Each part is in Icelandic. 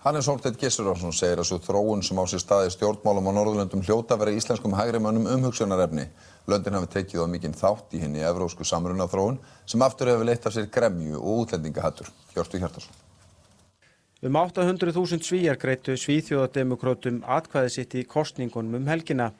Hannes Hólmsteinn Gissurarson segir að sú þróun sem á sér stað í stjórnmálum á Norðurlöndum hljóti að vera íslenskum hægrimönnum umhugsunarefni. Löndin hafi tekið á mikinn þátt í hinni evrópsku samrunaþróun sem aftur hefur leitt af sér gremju og útlendingahatur. Hjörtur Hjartarson. 800.000 Svíar greiddu Svíþjóðardemókrötum atkvæði sitt í kosningunum helgina.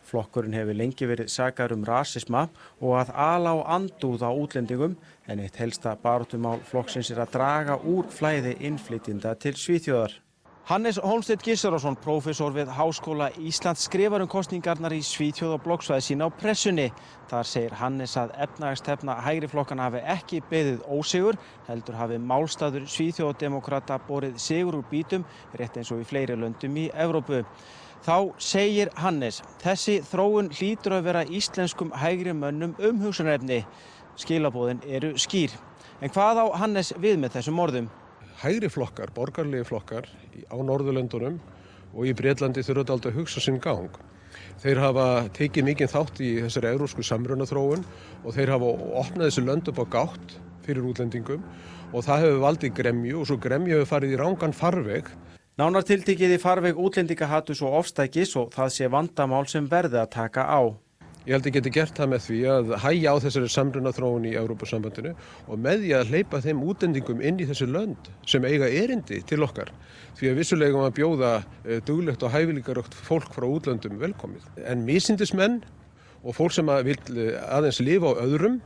Flokkurinn hefur lengi verið sakaður rasisma og að ala á andúð á útlendingum, en eitt helsta baráttumál flokksins að draga úr flæði innflytjenda til Svíþjóðar. Hannes Hólmsteinn Gissurarson, prófessor við Háskóla Íslands, skrifar kosningarnar í Svíþjóð og bloggsvæði sín á Pressunni. Þar segir Hannes að efnahagsstefna hægri flokkana hafi ekki beðið ósigur, heldur hafi málstaður Svíþjóðardemókrata borið sigur úr býtum, rétt eins og í fleiri löndum í Evrópu. Þá segir Hannes, þessi þróun hlýtur að vera íslenskum hægri mönnum umhugsunarefni. Skilaboðin eru skýr. En hvað á Hannes við með þessum orðum? Hægri flokkar, borgarlegi flokkar á Norðurlöndunum og í Bretlandi þurfa dálítið að hugsa sinn gang. Þeir hafa tekið mikinn þátt í þessari evrópsku samrunaþróun og þeir hafa opnað þessi lönd upp á gátt fyrir útlendingum og það hefur valdið gremju og svo gremju hefur farið í rangan farveg. Nánar tiltekið í farveg útlendingahatus og ofstækis og það sé vandamál sem verði að taka á. Ég held að geti gert það með því að hægja á þessari samrunaþróun í Evrópusambandinu og með því að hleypa þeim útlendingum inn í þessi lönd sem eiga erindi til okkar. Því að vissulega að bjóða duglegt og hæfileikarögt fólk frá útlöndum velkomið. En vísindismenn og fólk sem vil aðeins lifa á öðrum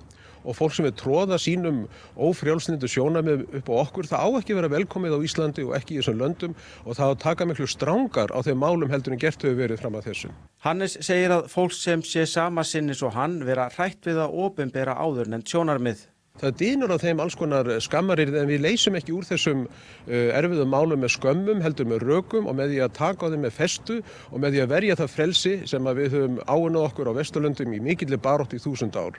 og fólk sem vil tróða sínum ófrjálslyndu sjónarmið upp á okkur, það á ekki vera velkomið á Íslandi og ekki í þessum löndum og það á að taka miklu strangar á þeim málum heldur en gert hefur verið fram að þessu. Hannes segir að fólk sem sé sama sinnis og hann vera hrætt við að opinbera áðurnefnt sjónarmið. Það dynur á þeim alls konar skammarir en við leysum ekki úr þessum erfiðum málum með skömmum, heldur með rökum og með því að taka á þeim með festu og með því að verja það frelsi sem við höfum áunnað okkur á Vesturlöndum í mikilli baráttu í 1000 ár.